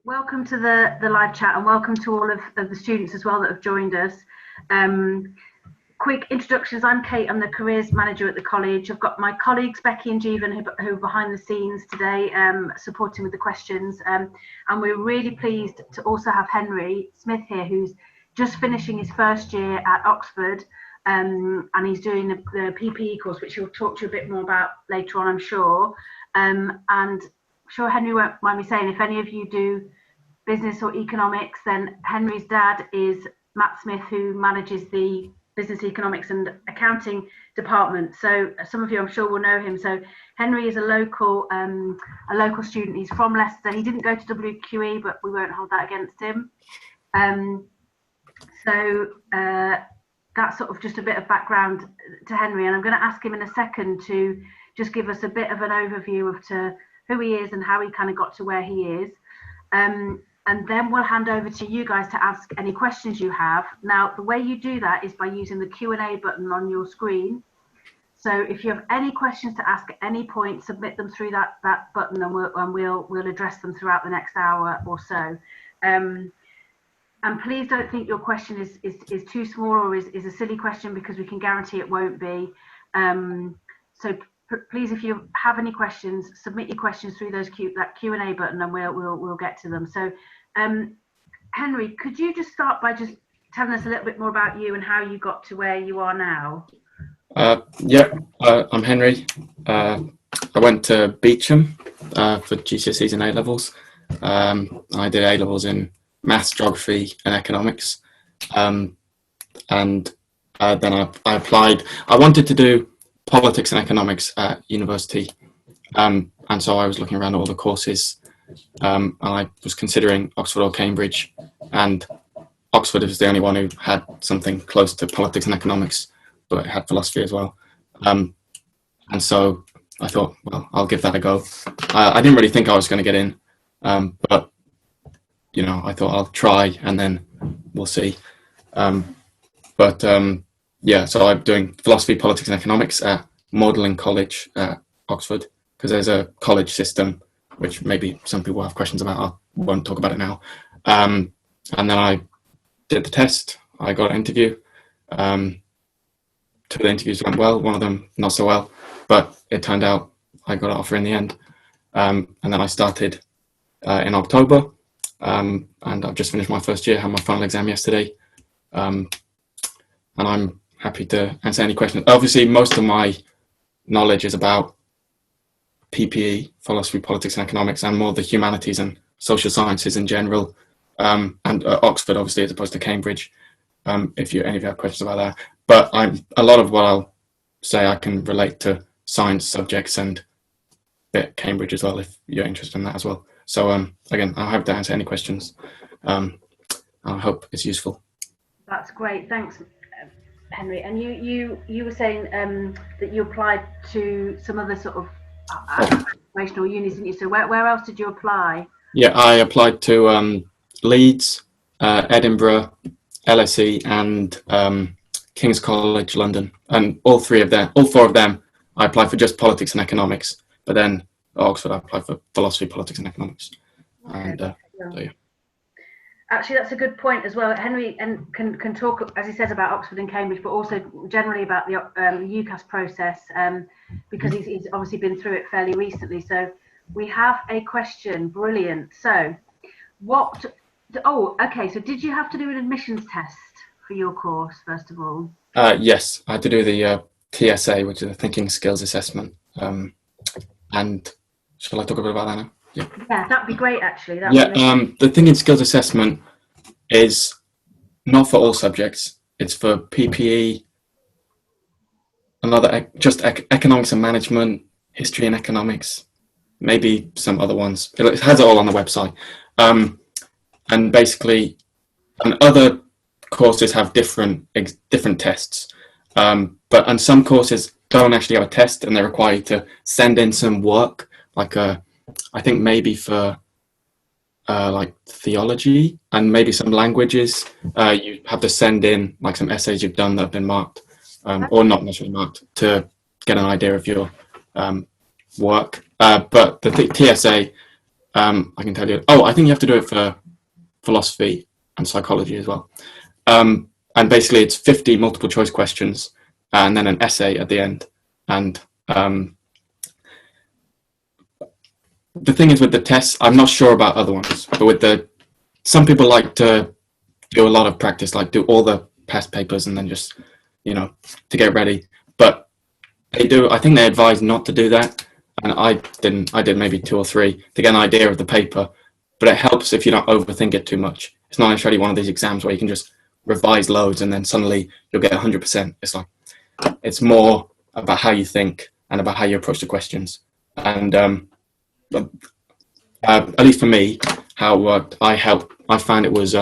Welcome to the live chat, and welcome to all of the students as well that have joined us. Quick introductions. I'm Kate. I'm the careers manager at the college. I've got my colleagues Becky and Jeevan who are behind the scenes today, supporting with the questions. And we're really pleased to also have Henry Smith here, who's just finishing his first year at Oxford, and he's doing the PPE course, which he'll talk to you a bit more about later on, I'm sure. And I'm sure Henry won't mind me saying, if any of you do business or economics, then Henry's dad is Matt Smith, who manages the business economics and accounting department. So some of you, I'm sure, will know him. So Henry is a local student. He's from Leicester. He didn't go to WQE, but we won't hold that against him. That's sort of just a bit of background to Henry, and I'm going to ask him in a second to just give us a bit of an overview of who he is and how he kind of got to where he is. And then we'll hand over to you guys to ask any questions you have. Now, the way you do that is by using the Q&A button on your screen. So if you have any questions to ask at any point, submit them through that button, and we'll address them throughout the next hour or so. And please don't think your question is too small or is a silly question, because we can guarantee it won't be. So please, if you have any questions, submit your questions through that Q&A button, and we'll get to them. So, Henry, could you just start by just telling us a little bit more about you and how you got to where you are now? I'm Henry. I went to Beecham for GCSEs and A-levels. I did A-levels in maths, geography and economics. And then I applied. I wanted to do politics and economics at university, and so I was looking around all the courses, and I was considering Oxford or Cambridge, and Oxford was the only one who had something close to politics and economics, but it had philosophy as well, and so I thought, well, I'll give that a go. I didn't really think I was going to get in, but I thought I'll try and then we'll see. So I'm doing philosophy, politics and economics at Magdalen College at Oxford, because there's a college system, which maybe some people have questions about. I won't talk about it now. And then I did the test. I got an interview. 2 of the interviews went well, one of them not so well, but it turned out I got an offer in the end. And then I started in October, and I've just finished my first year, had my final exam yesterday. And I'm happy to answer any questions. Obviously, most of my knowledge is about PPE, philosophy, politics and economics, and more the humanities and social sciences in general, and Oxford, obviously, as opposed to Cambridge, if any of you have questions about that. But a lot of what I'll say I can relate to science subjects and a bit Cambridge as well, if you're interested in that as well. So again, I hope to answer any questions. I hope it's useful. That's great, thanks, Henry. And you were saying that you applied to some other sort of informational unis, didn't you? So where else did you apply? Yeah, I applied to Leeds, Edinburgh, LSE, and King's College London, and all 4 of them, I applied for just politics and economics. But then at Oxford, I applied for philosophy, politics, and economics. Okay. And so yeah. Actually, that's a good point as well. Henry can talk, as he says, about Oxford and Cambridge, but also generally about the UCAS process, because he's obviously been through it fairly recently. So we have a question. Brilliant. So so did you have to do an admissions test for your course, first of all? Yes, I had to do the TSA, which is a thinking skills assessment. And shall I talk a bit about that now? Yeah, that'd be great, actually. The thinking skills assessment is not for all subjects. It's for PPE, economics and management, history and economics, maybe some other ones. It has it all on the website. And basically, and other courses have different tests. And some courses don't actually have a test, and they're required to send in some work, I think maybe for like theology and maybe some languages, you have to send in like some essays you've done that have been marked, or not necessarily marked, to get an idea of your work. But the TSA, I can tell you. Oh, I think you have to do it for philosophy and psychology as well. And basically, it's 50 multiple choice questions and then an essay at the end. And the thing is with the tests, I'm not sure about other ones, but some people like to do a lot of practice, like do all the past papers and then just, to get ready. But I think they advise not to do that. And I did maybe 2 or 3 to get an idea of the paper, but it helps if you don't overthink it too much. It's not necessarily one of these exams where you can just revise loads and then suddenly you'll get 100%. It's more about how you think and about how you approach the questions. And at least for me, how it worked, I found it was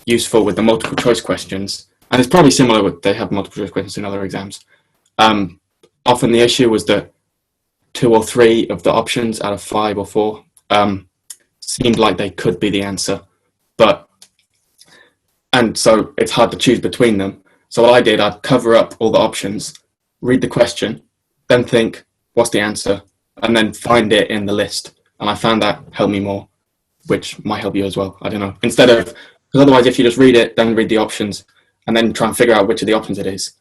useful with the multiple choice questions, and it's probably similar with they have multiple choice questions in other exams. Often the issue was that 2 or 3 of the options out of 5 or 4 seemed like they could be the answer, and so it's hard to choose between them. So what I did, I'd cover up all the options, read the question, then think, what's the answer? And then find it in the list. And I found that helped me more, which might help you as well. I don't know. Because otherwise, if you just read it, then read the options, and then try and figure out which of the options it is,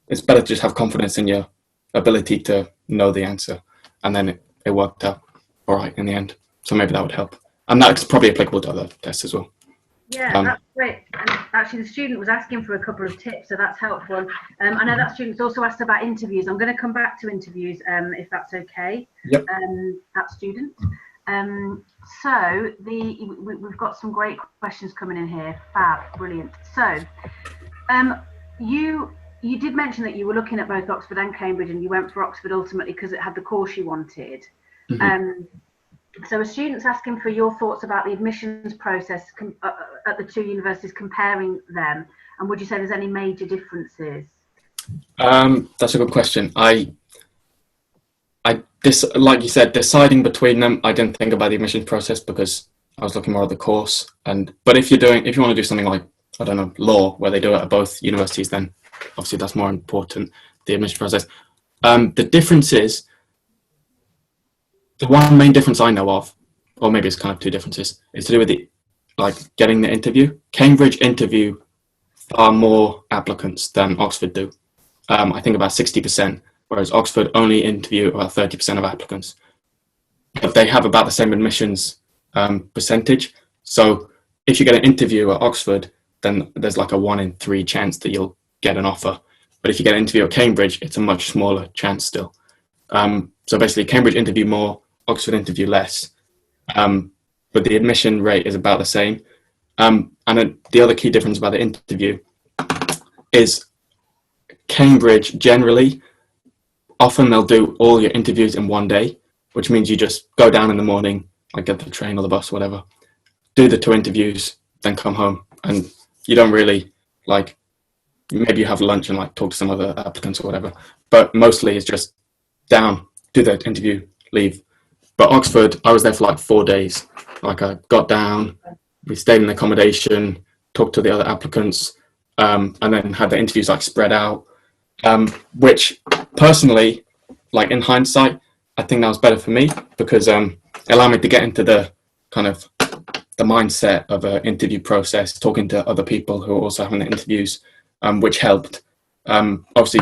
it's better to just have confidence in your ability to know the answer. And then it worked out all right in the end. So maybe that would help. And that's probably applicable to other tests as well. Yeah, that's great. And actually, the student was asking for a couple of tips, so that's helpful. I know that student's also asked about interviews. I'm going to come back to interviews, if that's okay. Yep. That student. So we've got some great questions coming in here. Fab, brilliant. So, you did mention that you were looking at both Oxford and Cambridge, and you went for Oxford ultimately because it had the course you wanted. Mm-hmm. So a student's asking for your thoughts about the admissions process at the 2 universities, comparing them, and would you say there's any major differences? That's a good question. Like you said, deciding between them, I didn't think about the admissions process because I was looking more at the course. But if you want to do something like, I don't know, law, where they do it at both universities, then obviously that's more important, the admission process. The difference is, the one main difference I know of, or maybe it's kind of 2 differences, is to do with getting the interview. Cambridge interview far more applicants than Oxford do. I think about 60%, whereas Oxford only interview about 30% of applicants. But they have about the same admissions percentage. So if you get an interview at Oxford, then there's like a 1 in 3 chance that you'll get an offer. But if you get an interview at Cambridge, it's a much smaller chance still. So basically, Cambridge interview more, Oxford interview less, but the admission rate is about the same. And the other key difference about the interview is Cambridge generally, often they'll do all your interviews in one day, which means you just go down in the morning, get the train or the bus, whatever, do the 2 interviews, then come home. And you don't really, maybe you have lunch and talk to some other applicants or whatever, but mostly it's just down, do the interview, leave. But Oxford, I was there for 4 days. I got down, we stayed in accommodation, talked to the other applicants, and then had the interviews spread out, which personally, in hindsight, I think that was better for me because it allowed me to get into the kind of the mindset of an interview process, talking to other people who are also having the interviews, which helped. Obviously,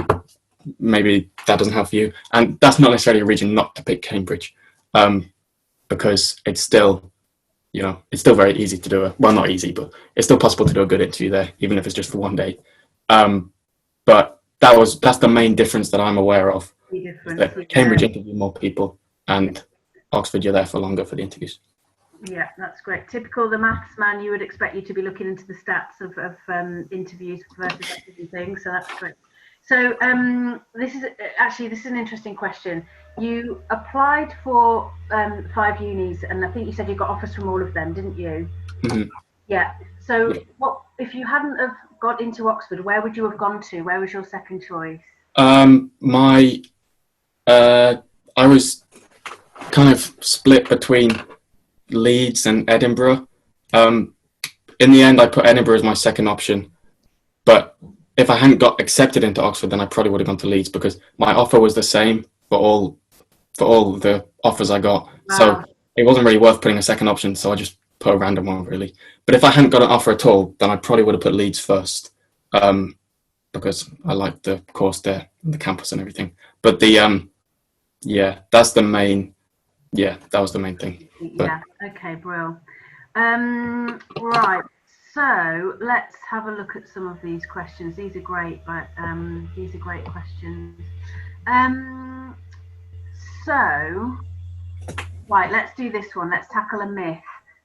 maybe that doesn't help for you, and that's not necessarily a reason not to pick Cambridge, because it's still, it's still very easy to do not easy, but it's still possible to do a good interview there, even if it's just for 1 day. But that's the main difference that I'm aware of. That Cambridge interview more people, and Oxford you're there for longer for the interviews. Yeah, that's great. Typical the maths man, you would expect you to be looking into the stats of interviews versus and things, so that's great. So this is an interesting question. You applied for 5 unis, and I think you said you got offers from all of them, didn't you? Mm-hmm. Yeah. So what if you hadn't have got into Oxford? Where would you have gone to? Where was your second choice? I was kind of split between Leeds and Edinburgh. In the end, I put Edinburgh as my second option, but if I hadn't got accepted into Oxford, then I probably would have gone to Leeds because my offer was the same for all the offers I got. Wow. So it wasn't really worth putting a second option, so I just put a random one really. But if I hadn't got an offer at all, then I probably would have put Leeds first, because I liked the course there, and the campus and everything. But the yeah, that's the main. Yeah, that was the main thing. But, yeah. Okay, bro. Right. So let's have a look at some of these questions. These are great, but these are great questions. So, right, let's do this one. Let's tackle a myth.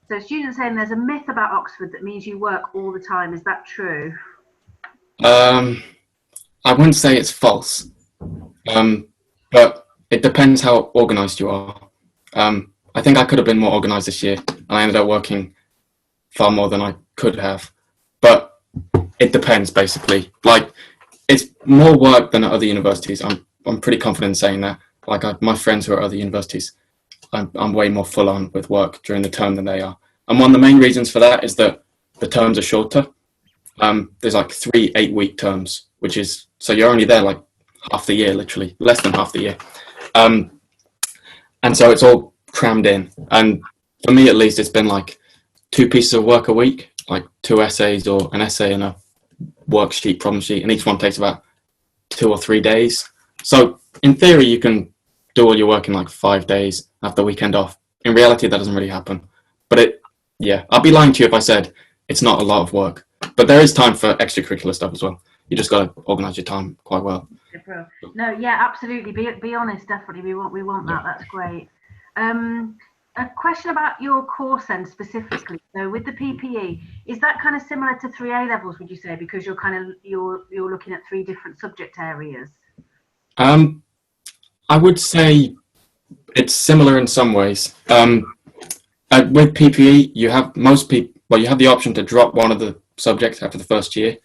So, students saying there's a myth about Oxford that means you work all the time. Is that true? I wouldn't say it's false, but it depends how organised you are. I think I could have been more organised this year, and I ended up working far more than I could have. But it depends, basically. Like, it's more work than at other universities. I'm pretty confident in saying that. Like, my friends who are at other universities, I'm way more full on with work during the term than they are. And one of the main reasons for that is that the terms are shorter. There's like 3 8-week terms, which is, so you're only there like half the year, literally, less than half the year. And so it's all crammed in. And for me, at least, it's been like 2 pieces of work a week, like 2 essays or an essay and a worksheet, problem sheet, and each one takes about 2 or 3 days. So in theory, you can do all your work in like 5 days, have the weekend off. In reality, that doesn't really happen. But yeah, I'd be lying to you if I said it's not a lot of work. But there is time for extracurricular stuff as well. You just got to organise your time quite well. No, yeah, absolutely. Be honest, definitely. We want that. That's great. A question about your course then specifically. So with the PPE, is that kind of similar to 3A levels? Would you say, because you're looking at 3 different subject areas? I would say it's similar in some ways. With PPE, you have you have the option to drop one of the subjects after the first year.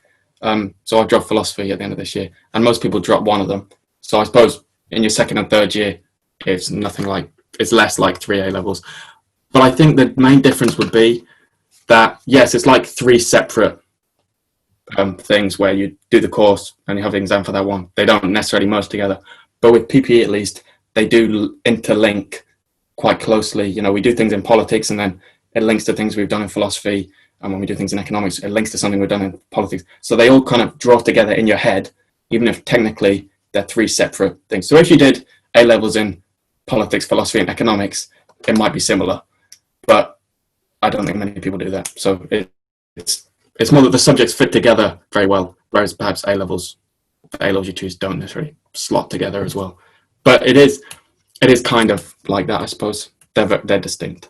So I've dropped philosophy at the end of this year, and most people drop one of them. So I suppose in your second and third year, it's less like 3A levels. But I think the main difference would be that, yes, it's like 3 separate things where you do the course and you have the exam for that one. They don't necessarily merge together. But with PPE, at least, they do interlink quite closely. You know, we do things in politics and then it links to things we've done in philosophy. And when we do things in economics, it links to something we've done in politics. So they all kind of draw together in your head, even if technically they're 3 separate things. So if you did A levels in politics, philosophy, and economics, it might be similar. But I don't think many people do that. So it's more that the subjects fit together very well, whereas perhaps A levels you choose don't necessarily slot together as well. But it is kind of like that, I suppose. They're distinct.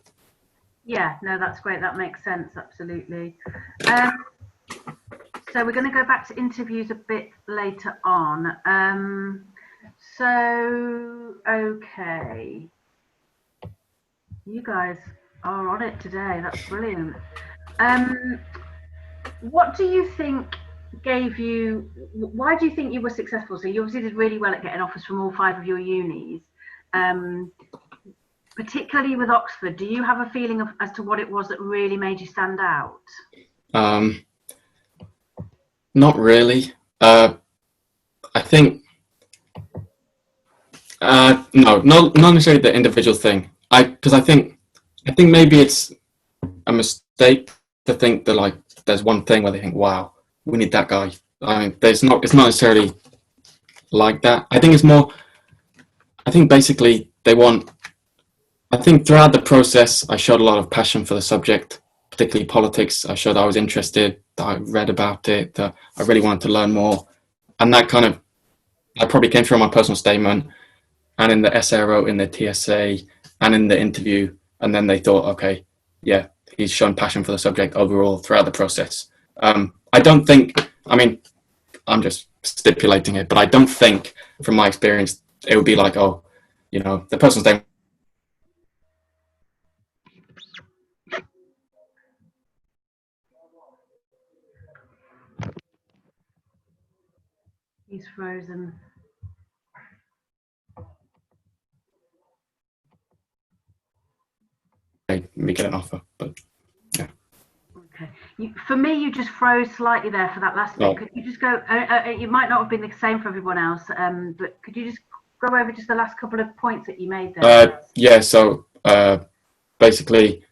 Yeah, no, that's great. That makes sense. Absolutely. So we're going to go back to interviews a bit later on. So, okay. You guys are on it today. That's brilliant. What do you think why do you think you were successful? So you obviously did really well at getting offers from all 5 of your unis. Particularly with Oxford, do you have a feeling as to what it was that really made you stand out? Not really. I think no, not necessarily the individual thing. Because I think maybe it's a mistake to think that like there's one thing where they think, wow, we need that guy. I mean, it's not necessarily like that. I think it's more. I think basically they want. I think throughout the process, I showed a lot of passion for the subject, particularly politics. I showed I was interested, that I read about it, that I really wanted to learn more. And that probably came through my personal statement and in the essay I wrote in the TSA and in the interview. And then they thought, okay, yeah, he's shown passion for the subject overall throughout the process. I don't think, I mean, I'm just stipulating it, but I don't think from my experience, it would be like, oh, you know, the personal statement. He's frozen. Me get an offer, but yeah. Okay. For me, you just froze slightly there for that last bit. Could you just go? You might not have been the same for everyone else, but could you just go over just the last couple of points that you made there? Yeah. So basically,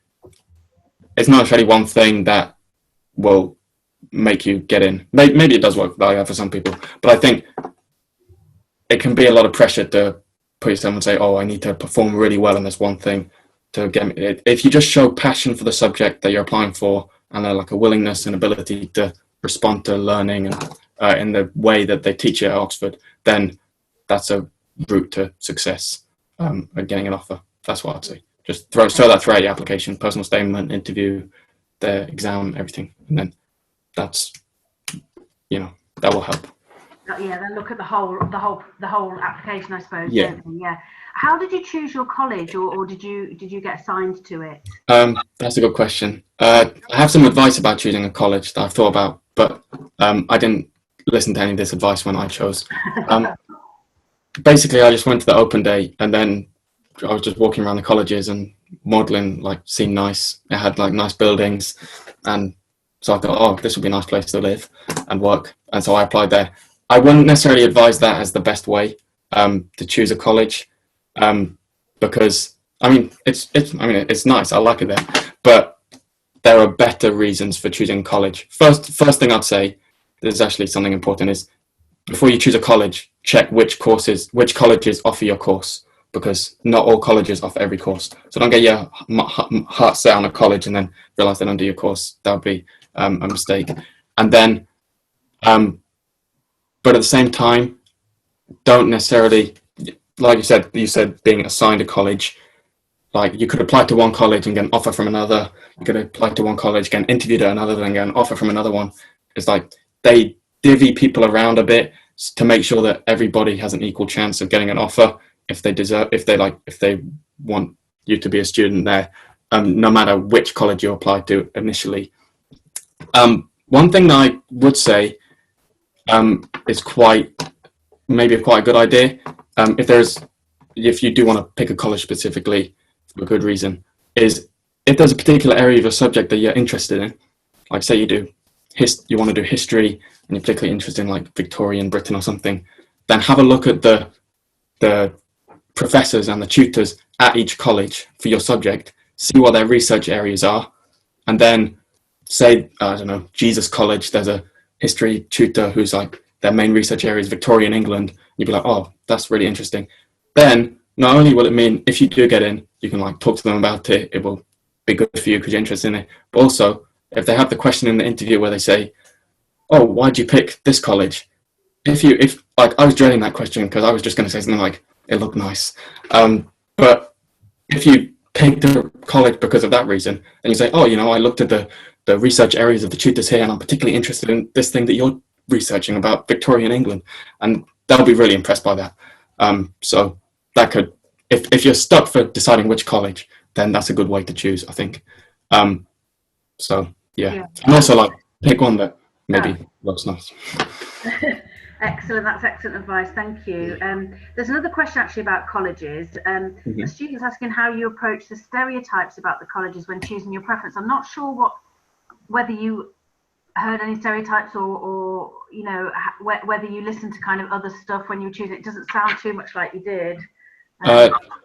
it's not necessarily one thing that will make you get in. Maybe it does work for some people, but I think it can be a lot of pressure to put yourself and say, oh, I need to perform really well in this one thing to get me. If you just show passion for the subject that you're applying for, and like a willingness and ability to respond to learning and in the way that they teach it at Oxford, then that's a route to success and getting an offer. That's what I'd say. Just throw that throughout your application, personal statement, interview, the exam, everything, and then that's, that will help. Yeah, then look at the whole application, I suppose. Yeah. Don't they? Yeah. How did you choose your college, or did you get assigned to it? That's a good question. I have some advice about choosing a college that I've thought about, but I didn't listen to any of this advice when I chose. Basically, I just went to the open day, and then I was just walking around the colleges, and Magdalen seemed nice. It had nice buildings, and so I thought, oh, this would be a nice place to live and work, and so I applied there. I wouldn't necessarily advise that as the best way to choose a college, because it's nice. I like it there, but there are better reasons for choosing college. First thing I'd say, there's actually something important, is before you choose a college, check which colleges offer your course, because not all colleges offer every course. So don't get your heart set on a college and then realize they don't do your course. That would be a mistake. And then, but at the same time, don't necessarily, like you said being assigned a college. You could apply to one college and get an offer from another. You could apply to one college, get interviewed at another, then get an offer from another one. It's they divvy people around a bit to make sure that everybody has an equal chance of getting an offer if they want you to be a student there, no matter which college you apply to initially. One thing that I would say is maybe quite a good idea, if you do want to pick a college specifically for a good reason, is if there's a particular area of a subject that you're interested in, like say you want to do history and you're particularly interested in Victorian Britain or something, then have a look at the professors and the tutors at each college for your subject, see what their research areas are, and then say, I don't know, Jesus College, there's a history tutor who's their main research area is Victorian England. You'd be like, oh, that's really interesting. Then not only will it mean if you do get in, you can talk to them about it, it will be good for you because you're interested in it, but also if they have the question in the interview where they say, oh, why'd you pick this college? If I was dreading that question because I was just going to say something it looked nice. But if you pick the college because of that reason, and you say, oh, I looked at the research areas of the tutors here, and I'm particularly interested in this thing that you're researching about Victorian England, and they'll be really impressed by that. So that could, if you're stuck for deciding which college, then that's a good way to choose, I think. So yeah. And also pick one that maybe looks nice. Excellent, that's excellent advice, thank you. There's another question actually about colleges. A student's asking how you approach the stereotypes about the colleges when choosing your preference. I'm not sure whether you heard any stereotypes or whether you listened to kind of other stuff when you were choosing. It doesn't sound too much like you did.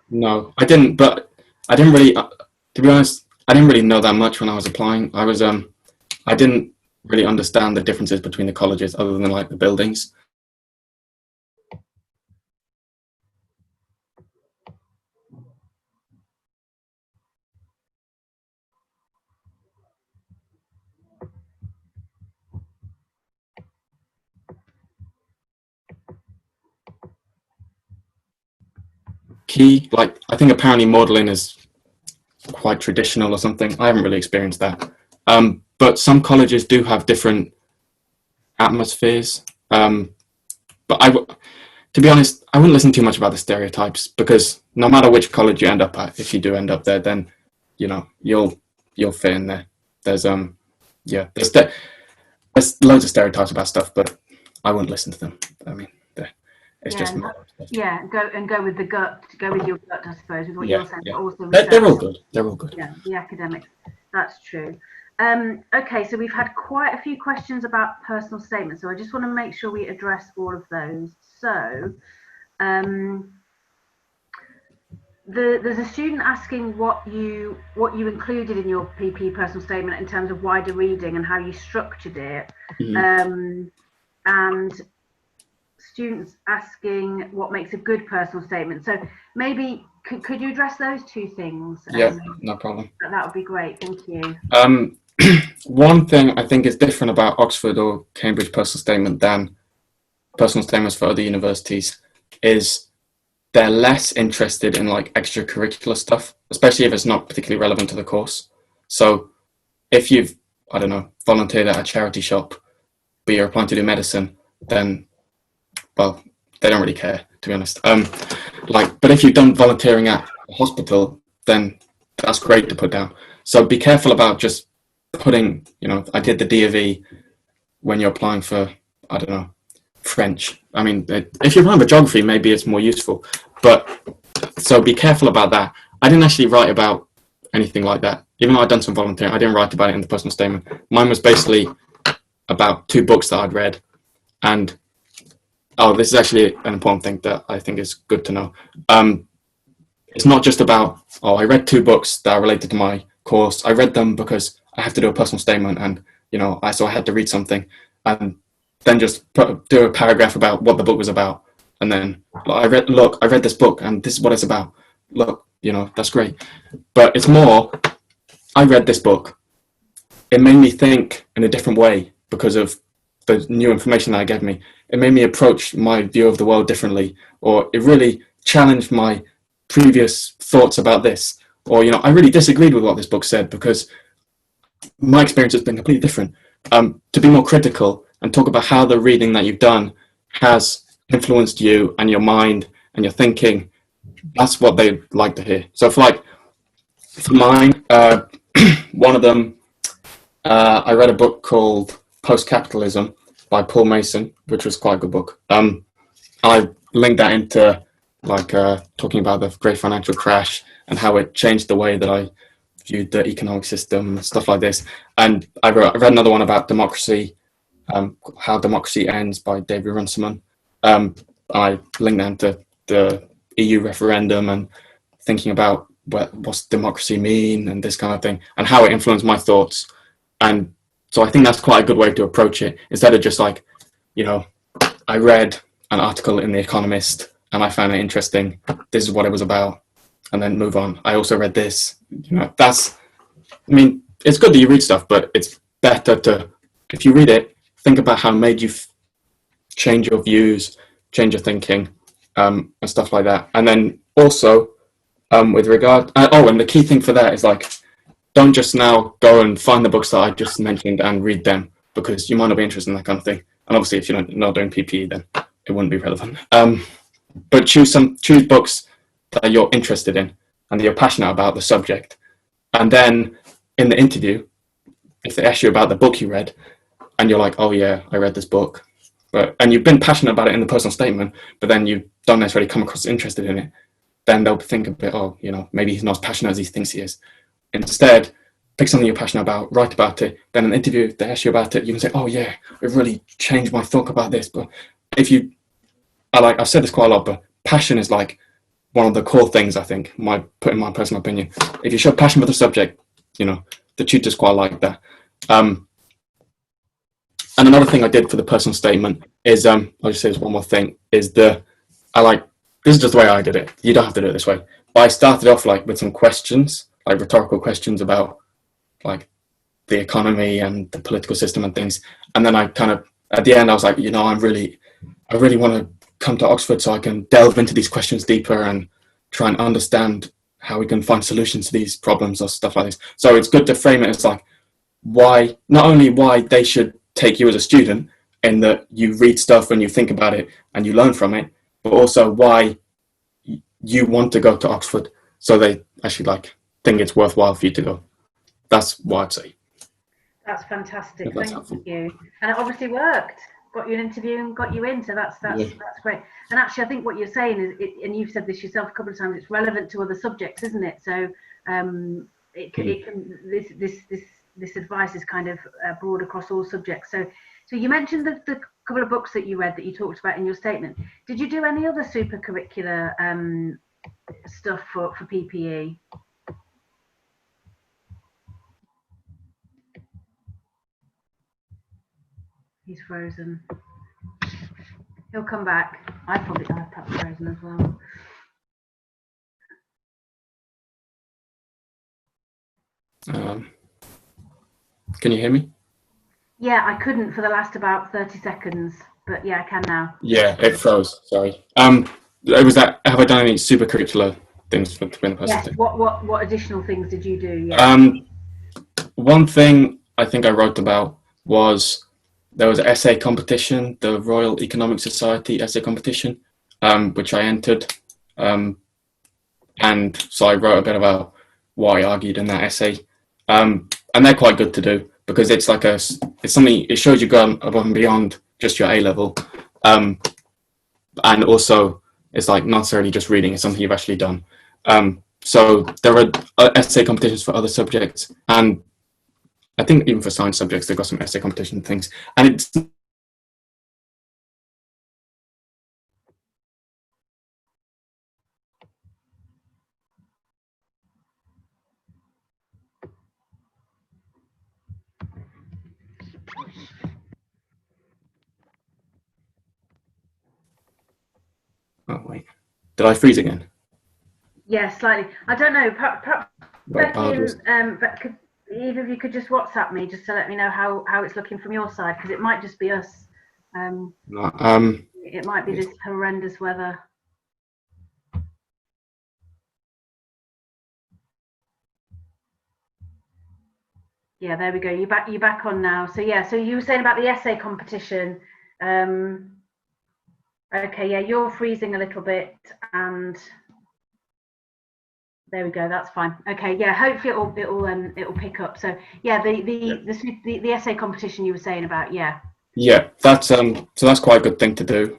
No, I didn't, but I didn't really, to be honest, I didn't really know that much when I was applying. I didn't really understand the differences between the colleges other than the buildings. I think apparently modelling is quite traditional or something. I haven't really experienced that. But some colleges do have different atmospheres. But to be honest, I wouldn't listen too much about the stereotypes, because no matter which college you end up at, if you do end up there, then you'll fit in there. There's there's loads of stereotypes about stuff, but I wouldn't listen to them. I mean, it's just go with the gut. Go with your gut, I suppose, with what you're saying. But also they're all good. They're all good. Yeah, the academics. That's true. Okay, so we've had quite a few questions about personal statements, so I just want to make sure we address all of those. So, there's a student asking what you included in your PP personal statement in terms of wider reading and how you structured it. And students asking what makes a good personal statement. So maybe could you address those two things? Yeah, no problem. That would be great. Thank you. One thing I think is different about Oxford or Cambridge personal statement than personal statements for other universities is they're less interested in like extracurricular stuff, especially if it's not particularly relevant to the course. So if you've, I don't know, volunteered at a charity shop, but you're applying to do medicine, then, well, they don't really care, to be honest. But if you've done volunteering at a hospital, then that's great to put down. So be careful about just putting, I did the D of E when you're applying for, I don't know, French. I mean, if you're applying for geography, maybe it's more useful. But so be careful about that. I didn't actually write about anything like that. Even though I'd done some volunteering, I didn't write about it in the personal statement. Mine was basically about 2 books that I'd read. And, this is actually an important thing that I think is good to know. It's not just about, I read 2 books that are related to my course. I read them because I have to do a personal statement and, so I had to read something. And then just do a paragraph about what the book was about. And then, I read this book and this is what it's about. Look, that's great. But it's more, I read this book. It made me think in a different way because of the new information that it gave me. It made me approach my view of the world differently, or it really challenged my previous thoughts about this. Or, I really disagreed with what this book said because my experience has been completely different. To be more critical and talk about how the reading that you've done has influenced you and your mind and your thinking, that's what they like to hear. So for mine, one of them, I read a book called Post-Capitalism by Paul Mason, which was quite a good book. I linked that into talking about the great financial crash and how it changed the way that I viewed the economic system, stuff like this. And I read another one about democracy, How Democracy Ends by David Runciman. I linked that into the EU referendum and thinking about what's democracy mean and this kind of thing and how it influenced my thoughts. And so I think that's quite a good way to approach it, instead of just I read an article in The Economist and I found it interesting. This is what it was about, and then move on. I also read this. It's good that you read stuff, but it's better to, if you read it, think about how it made you change your views, change your thinking, and stuff like that. And then also, with regard, and the key thing for that is don't just now go and find the books that I just mentioned and read them, because you might not be interested in that kind of thing. And obviously, if you're not doing PPE, then it wouldn't be relevant. But choose books that you're interested in and that you're passionate about the subject. And then in the interview, if they ask you about the book you read, and you're like, oh yeah, I read this book, and you've been passionate about it in the personal statement, but then you don't necessarily come across interested in it, then they'll think a bit, maybe he's not as passionate as he thinks he is. Instead, pick something you're passionate about, write about it. Then in an interview, if they ask you about it, you can say, oh yeah, it really changed my thought about this. But I've said this quite a lot, but passion is one of the core things, I think, in my personal opinion. If you show passion for the subject, the tutors quite like that. And another thing I did for the personal statement is, I'll just say this one more thing, is this is just the way I did it. You don't have to do it this way. But I started off with some questions, rhetorical questions about the economy and the political system and things. And then I kind of, at the end, I was like, I really want to come to Oxford so I can delve into these questions deeper and try and understand how we can find solutions to these problems or stuff like this. So it's good to frame it as not only why they should take you as a student in that you read stuff and you think about it and you learn from it, but also why you want to go to Oxford so they actually think it's worthwhile for you to go. That's what I'd say. That's fantastic. Thank you. And it obviously worked. Got you an interview and got you in, so that's great. And actually, I think what you're saying is, and you've said this yourself a couple of times, it's relevant to other subjects, isn't it? So this advice is kind of broad across all subjects. So you mentioned the couple of books that you read that you talked about in your statement. Did you do any other super curricular stuff for PPE. He's frozen. He'll come back. I've perhaps frozen as well. Can you hear me? Yeah, I couldn't for the last about 30 seconds, but yeah, I can now. Yeah, it froze. Sorry. It was that. Have I done any super curricular things for the person? Yes. What additional things did you do? Yeah. One thing I think I wrote about was there was an essay competition, the Royal Economic Society essay competition, which I entered, and so I wrote a bit about what I argued in that essay, and they're quite good to do because it's like it's something, it shows you've gone above and beyond just your A level, and also it's like not necessarily just reading, it's something you've actually done. So there are essay competitions for other subjects, and I think even for science subjects, they've got some essay competition things. And it's oh wait, did I freeze again? Yeah, slightly. I don't know. Perhaps either of you could just WhatsApp me just to let me know how it's looking from your side, because it might just be us. It might be this horrendous weather. Yeah, there we go. You're back on now. So yeah, so you were saying about the essay competition. Okay, yeah, you're freezing a little bit, and there we go. That's fine. Okay, yeah. Hopefully it'll pick up. So yeah, the essay competition you were saying about, yeah. Yeah, that's so that's quite a good thing to do.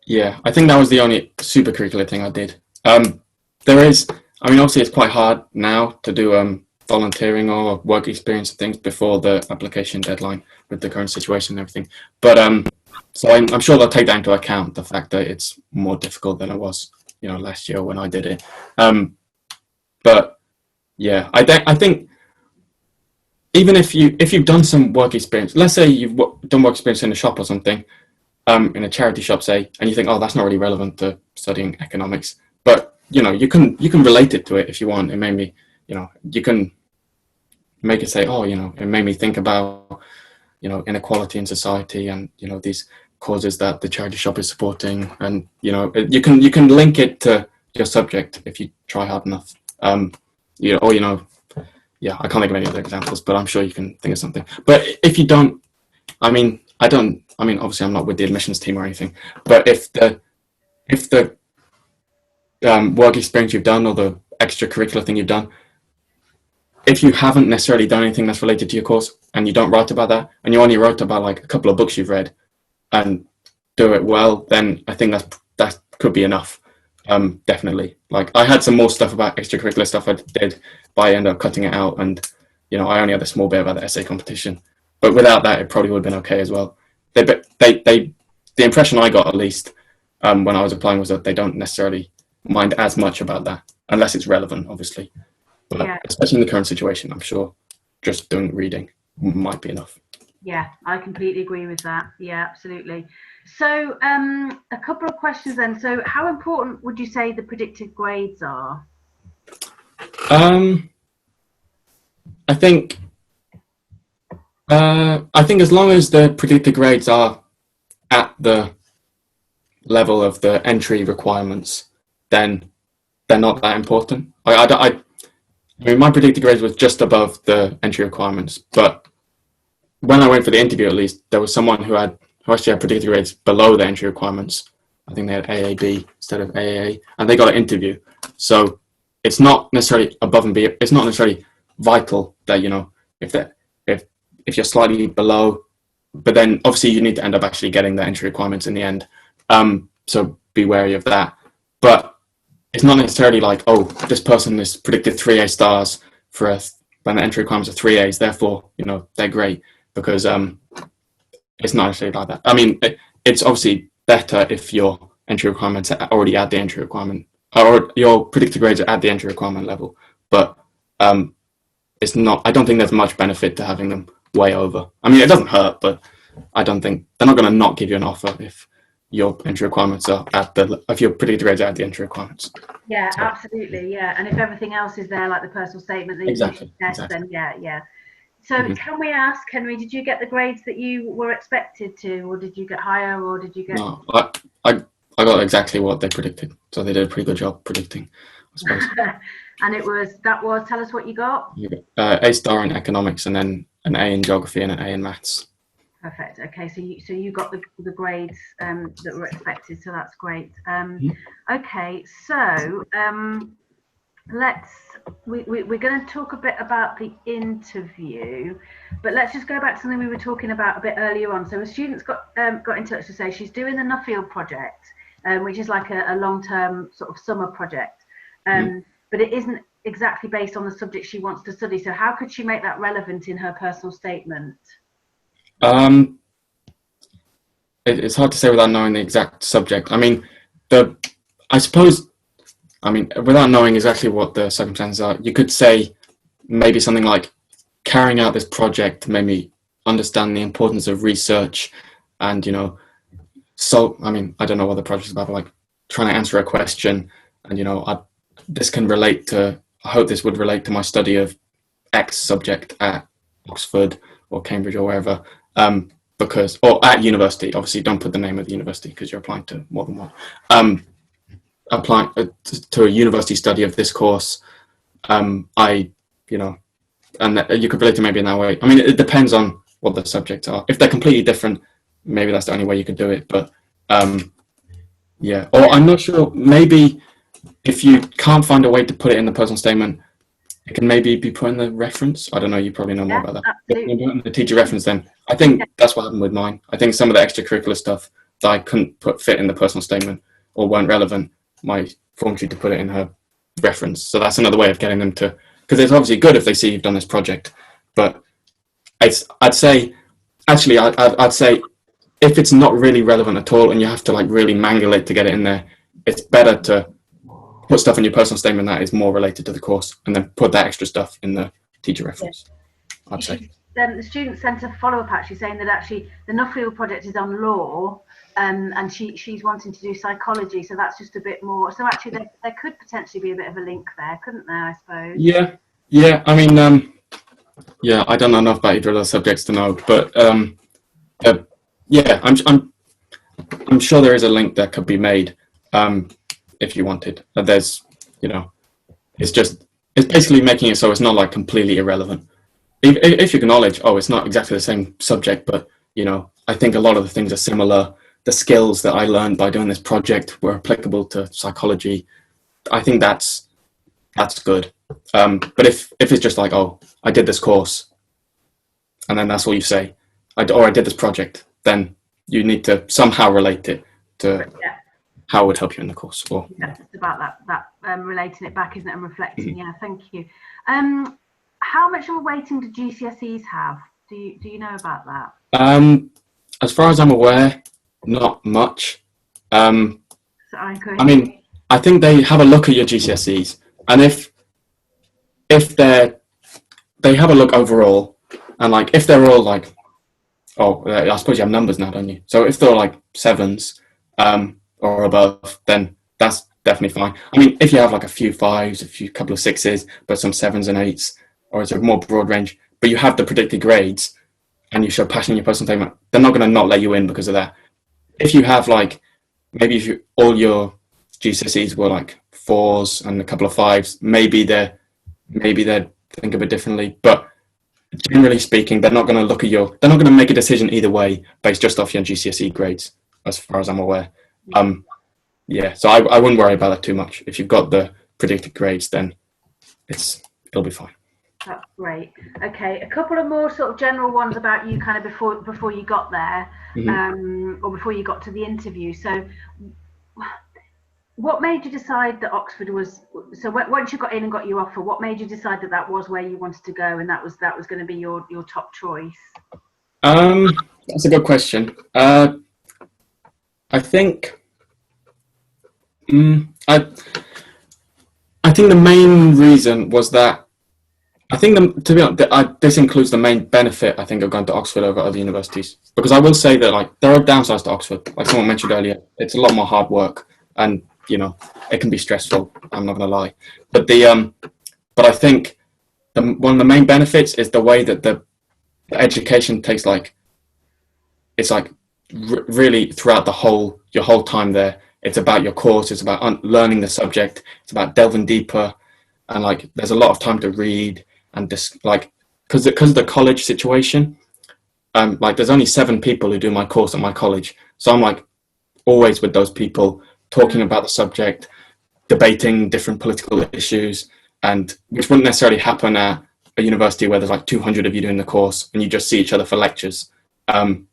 Yeah, I think that was the only super curricular thing I did. There is, I mean, obviously it's quite hard now to do volunteering or work experience and things before the application deadline with the current situation and everything. But so I'm sure they'll take that into account, the fact that it's more difficult than it was, last year when I did it. But yeah, I think even if you've done some work experience, let's say you've done work experience in a shop or something, in a charity shop, say, and you think, oh, that's not really relevant to studying economics, but you can relate it to it if you want. It made me, you can make it say, oh, it made me think about, inequality in society and these causes that the charity shop is supporting, and you can link it to your subject if you try hard enough. Yeah, I can't think of any other examples, but I'm sure you can think of something. But if you don't, obviously I'm not with the admissions team or anything, but if the work experience you've done or the extracurricular thing you've done, if you haven't necessarily done anything that's related to your course and you don't write about that, and you only wrote about like a couple of books you've read and do it well, then I think that could be enough. Definitely. Like I had some more stuff about extracurricular stuff I did, but I ended up cutting it out, and I only had a small bit about the essay competition. But without that, it probably would have been okay as well. The impression I got, at least, when I was applying, was that they don't necessarily mind as much about that, unless it's relevant, obviously. But yeah, especially in the current situation, I'm sure just doing reading might be enough. Yeah, I completely agree with that. Yeah, absolutely. So a couple of questions then. So how important would you say the predicted grades are? I think as long as the predicted grades are at the level of the entry requirements, then they're not that important. I mean, my predicted grades was just above the entry requirements, but when I went for the interview, at least, there was someone who actually had predicted grades below the entry requirements. I think they had AAB instead of AAA, and they got an interview. So it's not necessarily above and beyond. It's not necessarily vital that if you're slightly below, but then obviously you need to end up actually getting the entry requirements in the end. So be wary of that. But it's not necessarily like, oh, this person is predicted 3A stars for when the entry requirements are 3As, therefore they're great, because it's not necessarily like that. I mean, it's obviously better if your entry requirements are already at the entry requirement, or your predicted grades are at the entry requirement level. But it's not. I don't think there's much benefit to having them way over. I mean, it doesn't hurt, but I don't think they're not going to not give you an offer if your entry requirements are if your predicted grades are at the entry requirements. Yeah, so. Absolutely. Yeah, and if everything else is there, like the personal statement, the test, then yeah. So can we ask, Henry, did you get the grades that you were expected to, or did you get higher, or did you get? No, I got exactly what they predicted, so they did a pretty good job predicting, I suppose. And tell us what you got. You got A star in economics, and then an A in geography and an A in maths. Perfect. Okay, so you got the grades that were expected, so that's great. Okay, so we're going to talk a bit about the interview, but let's just go back to something we were talking about a bit earlier on. So a student's got in touch to say she's doing the Nuffield project, which is like a long-term sort of summer project, but it isn't exactly based on the subject she wants to study. So how could she make that relevant in her personal statement? It's hard to say without knowing the exact subject. I mean, without knowing exactly what the circumstances are, you could say maybe something like carrying out this project made me understand the importance of research, and I don't know what the project's about, but like trying to answer a question, and I hope this would relate to my study of X subject at Oxford or Cambridge or wherever, or at university. Obviously, don't put the name of the university because you're applying to more than one. Applying to a university study of this course, and you could relate to maybe in that way. I mean, it depends on what the subjects are. If they're completely different, maybe that's the only way you could do it. But or I'm not sure. Maybe if you can't find a way to put it in the personal statement, it can maybe be put in the reference. I don't know. You probably know more about that. Absolutely. The teacher reference. Then I think that's what happened with mine. I think some of the extracurricular stuff that I couldn't fit in the personal statement or weren't relevant, my form sheet to put it in her reference. So that's another way of getting them to, because it's obviously good if they see you've done this project, but I'd say if it's not really relevant at all and you have to like really mangle it to get it in there, it's better to put stuff in your personal statement that is more related to the course and then put that extra stuff in the teacher reference. I'd say. The student sent a follow-up actually saying that actually the Nuffield project is on law, and she's wanting to do psychology, so that's just a bit more. So actually there could potentially be a bit of a link there, couldn't there, I suppose? Yeah. I mean, I don't know enough about either of those subjects to know, but I'm sure there is a link that could be made if you wanted. There's, it's basically making it so it's not like completely irrelevant. If you acknowledge, it's not exactly the same subject, but I think a lot of the things are similar. The skills that I learned by doing this project were applicable to psychology. I think that's good. But if it's just like, I did this course, and then that's all you say, I did this project, then you need to somehow relate it to how it would help you in the course. It's about that relating it back, isn't it, and reflecting. Mm-hmm. Yeah, thank you. How much of a weighting do GCSEs have? Do you know about that? As far as I'm aware, not much. So I agree. I mean, I think they have a look at your GCSEs, and if they have a look overall, and like if they're all like, I suppose you have numbers now, don't you? So if they're like 7s or above, then that's definitely fine. I mean, if you have like a few 5s, couple of 6s, but some 7s and 8s, or it's a more broad range, but you have the predicted grades and you show passion in your personal statement, they're not going to not let you in because of that. If you have like, maybe if all your GCSEs were like 4s and a couple of 5s, maybe they'd think a bit differently. But generally speaking, they're not going to make a decision either way based just off your GCSE grades, as far as I'm aware. So I wouldn't worry about that too much. If you've got the predicted grades, then it'll be fine. That's great. Okay, a couple of more sort of general ones about you kind of before you got there, or before you got to the interview. So what made you decide that Oxford was, so once you got in and got your offer, what made you decide that was where you wanted to go and that was going to be your top choice? That's a good question. I think I think the main reason was that I think to be honest, this includes the main benefit I think of going to Oxford over other universities, because I will say that like there are downsides to Oxford. Like someone mentioned earlier, it's a lot more hard work, and it can be stressful. I'm not going to lie, but I think one of the main benefits is the way that the education takes it's really throughout your whole time there. It's about your course. It's about learning the subject. It's about delving deeper, and like there's a lot of time to read and just because of the college situation. Like there's only 7 people who do my course at my college, so I'm like always with those people talking about the subject, debating different political issues, and which wouldn't necessarily happen at a university where there's like 200 of you doing the course and you just see each other for lectures. And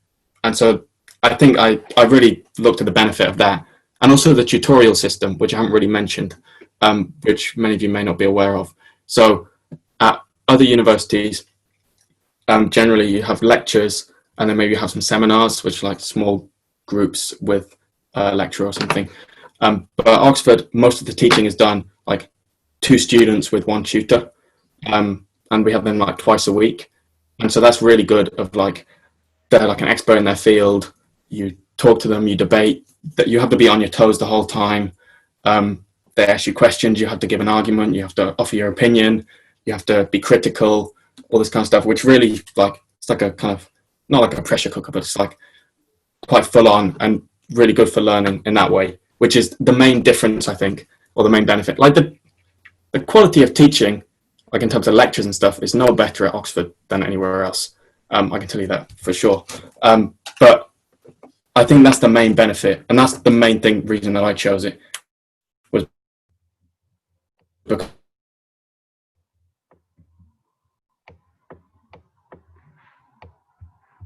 so I think I really looked at the benefit of that, and also the tutorial system, which I haven't really mentioned, which many of you may not be aware of. So at other universities, generally you have lectures, and then maybe you have some seminars, which are like small groups with a lecturer or something. But at Oxford, most of the teaching is done like 2 students with 1 tutor, and we have them like twice a week, and so that's really good. Of like they're like an expert in their field. You talk to them, you debate. That you have to be on your toes the whole time. They ask you questions. You have to give an argument. You have to offer your opinion. You have to be critical. All this kind of stuff, which really it's like a kind of not like a pressure cooker, but it's like quite full on and really good for learning in that way. Which is the main difference, I think, or the main benefit. Like the quality of teaching, like in terms of lectures and stuff, is no better at Oxford than anywhere else. I can tell you that for sure. But I think that's the main benefit, and that's the main reason that I chose it, was because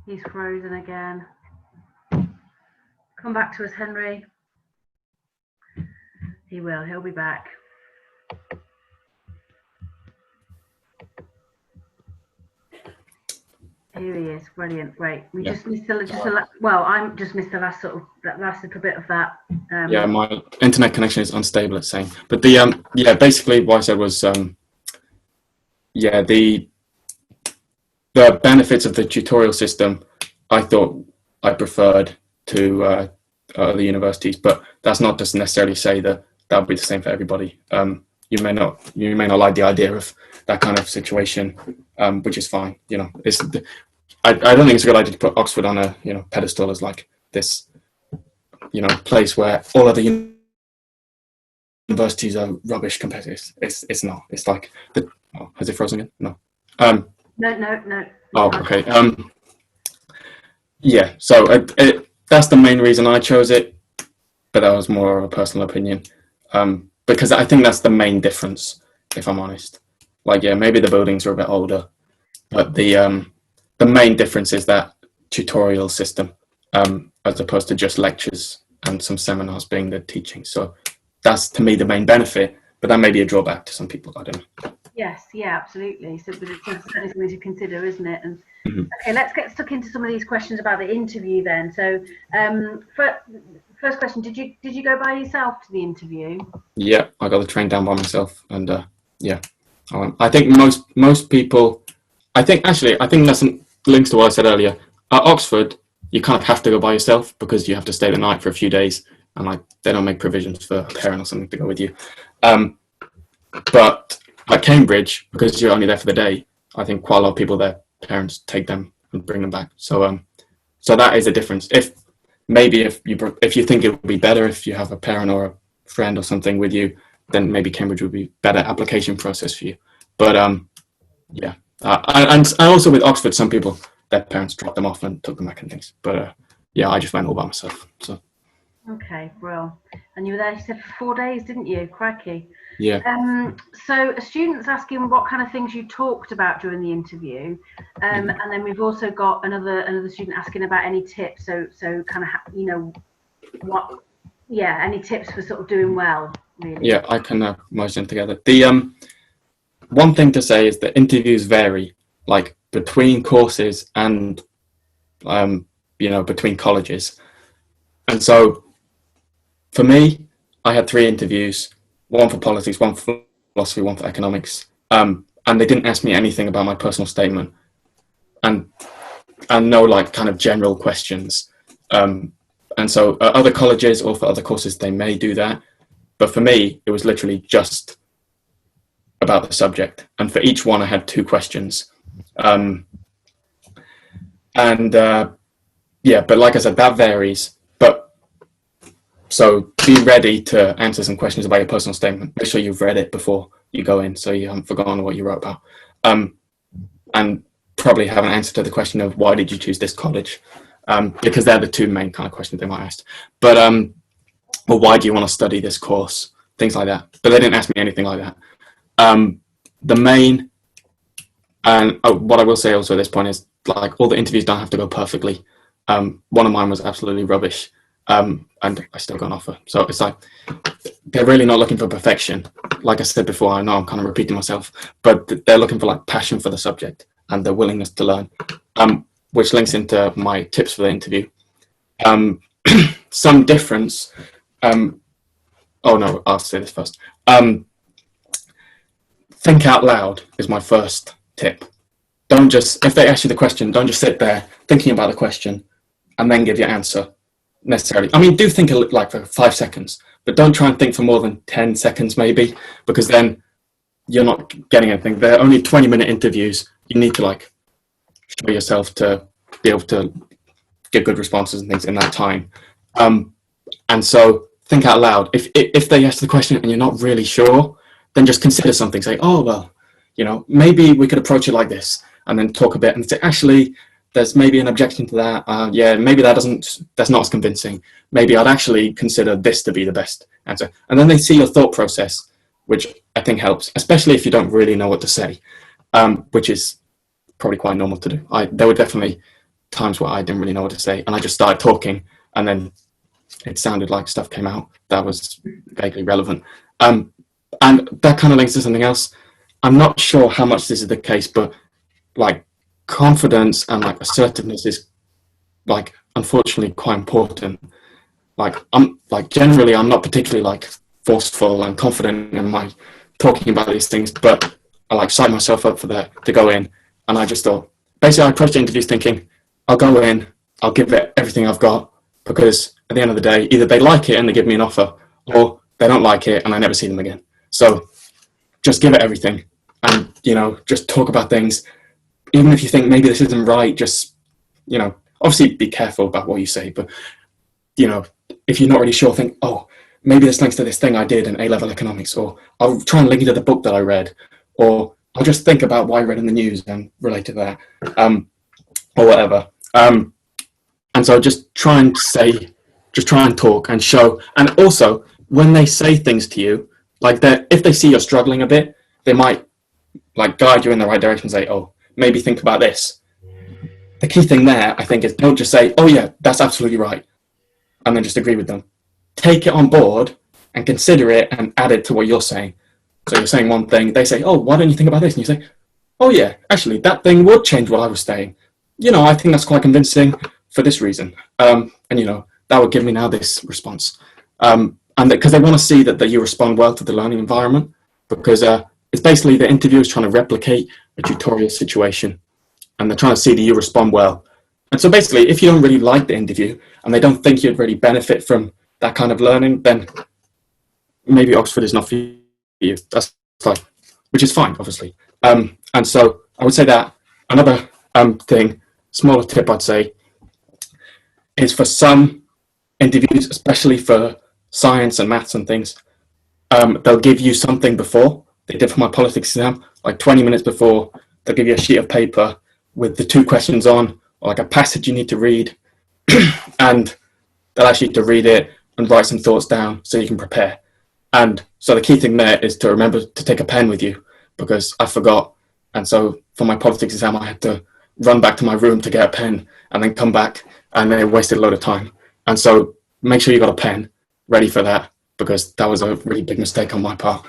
He's frozen again. Come back to us, Henry. He will. He'll be back. Here he is. Brilliant. Great. We just missed I just missed the last last little bit of that. Yeah, my internet connection is unstable, it's saying. But basically what I said was the benefits of the tutorial system, I thought I preferred to the universities, but that's not to necessarily say that would be the same for everybody. You may not like the idea of that kind of situation, which is fine. I don't think it's a good idea to put Oxford on a pedestal as like this place where all other universities are rubbish compared to this. It's not. It's like has it frozen again? No. No. Oh, okay. Yeah. So that's the main reason I chose it, but that was more of a personal opinion. Because I think that's the main difference, if I'm honest. Like, yeah, maybe the buildings are a bit older, but the main difference is that tutorial system, as opposed to just lectures and some seminars being the teaching. So that's, to me, the main benefit, but that may be a drawback to some people. I don't know. Yes, yeah, absolutely. So, but it's certainly something to consider, isn't it? And okay, let's get stuck into some of these questions about the interview then. So, first question: Did you go by yourself to the interview? Yeah, I got the train down by myself, and yeah, I think most people. I think that's links to what I said earlier. At Oxford, you kind of have to go by yourself because you have to stay the night for a few days, and like they don't make provisions for a parent or something to go with you. But at Cambridge, because you're only there for the day, I think quite a lot of people, their parents take them and bring them back. So so that is a difference. If you think it would be better if you have a parent or a friend or something with you, then maybe Cambridge would be better application process for you. But yeah, and also with Oxford, some people, their parents dropped them off and took them back and things. But yeah, I just went all by myself. So. Okay, well, and you were there, you said, for 4 days, didn't you? Crikey. Yeah. So a student's asking what kind of things you talked about during the interview, and then we've also got another student asking about any tips. So kind of any tips for sort of doing well, really. Yeah, I can merge them together. The one thing to say is that interviews vary, like between courses and between colleges, and so for me, I had 3 interviews, one for politics, one for philosophy, one for economics, and they didn't ask me anything about my personal statement, and no like kind of general questions. And so at other colleges or for other courses, they may do that, but for me, it was literally just about the subject, and for each one, I had 2 questions. Yeah, but like I said, that varies. But so be ready to answer some questions about your personal statement. Make sure you've read it before you go in, so you haven't forgotten what you wrote about. And probably have an answer to the question of why did you choose this college? Because they're the 2 main kind of questions they might ask. But or why do you want to study this course? Things like that. But they didn't ask me anything like that. The main, and what I will say also at this point is, like, all the interviews don't have to go perfectly. One of mine was absolutely rubbish, and I still got an offer. So it's like, they're really not looking for perfection. Like I said before, I know I'm kind of repeating myself, but they're looking for like passion for the subject and their willingness to learn, which links into my tips for the interview. Some difference, oh no, I'll say this first. Think out loud is my first tip. Don't just, if they ask you the question, don't just sit there thinking about the question and then give your answer necessarily. I mean, do think like for 5 seconds, but don't try and think for more than 10 seconds maybe, because then you're not getting anything. They're only 20-minute interviews. You need to like show yourself to be able to get good responses and things in that time. And so think out loud. If they ask the question and you're not really sure, then just consider something. Say, oh, well, you know, maybe we could approach it like this, and then talk a bit and say, actually, there's maybe an objection to that. Yeah, maybe that's not as convincing. Maybe I'd actually consider this to be the best answer. And then they see your thought process, which I think helps, especially if you don't really know what to say, which is probably quite normal to do. There were definitely times where I didn't really know what to say, and I just started talking, and then it sounded like stuff came out that was vaguely relevant. And that kind of links to something else. I'm not sure how much this is the case, but like confidence and like assertiveness is like unfortunately quite important. Like generally I'm not particularly like forceful and confident in my talking about these things, but I like sign myself up for that to go in. And I just thought, basically I approached the interviews thinking, I'll go in, I'll give it everything I've got, because at the end of the day, either they like it and they give me an offer, or they don't like it and I never see them again. So just give it everything, and, you know, just talk about things. Even if you think maybe this isn't right, just, you know, obviously be careful about what you say, but, you know, if you're not really sure, think, oh, maybe this links to this thing I did in A-level economics, or I'll try and link it to the book that I read, or I'll just think about what I read in the news and relate to that, or whatever. And so just try and talk and show. And also, when they say things to you, like that, if they see you're struggling a bit, they might like guide you in the right direction and say, oh, maybe think about this. The key thing there, I think, is don't just say, oh yeah, that's absolutely right, and then just agree with them. Take it on board and consider it and add it to what you're saying. So you're saying one thing, they say, oh, why don't you think about this? And you say, oh yeah, actually, that thing would change what I was saying. You know, I think that's quite convincing for this reason. And, you know, that would give me now this response. And because they want to see that you respond well to the learning environment, because it's basically the interviewer is trying to replicate a tutorial situation, and they're trying to see that you respond well. And so basically, if you don't really like the interview and they don't think you'd really benefit from that kind of learning, then maybe Oxford is not for you. That's fine, which is fine, obviously. And so I would say that another thing, smaller tip I'd say, is for some interviews, especially for science and maths and things, they'll give you something before. They did for my politics exam, like 20 minutes before, they'll give you a sheet of paper with the 2 questions on, or like a passage you need to read, and they'll ask you to read it and write some thoughts down so you can prepare. And so the key thing there is to remember to take a pen with you, because I forgot. And so for my politics exam, I had to run back to my room to get a pen and then come back, and then it wasted a load of time. And so make sure you got a pen ready for that, because that was a really big mistake on my part.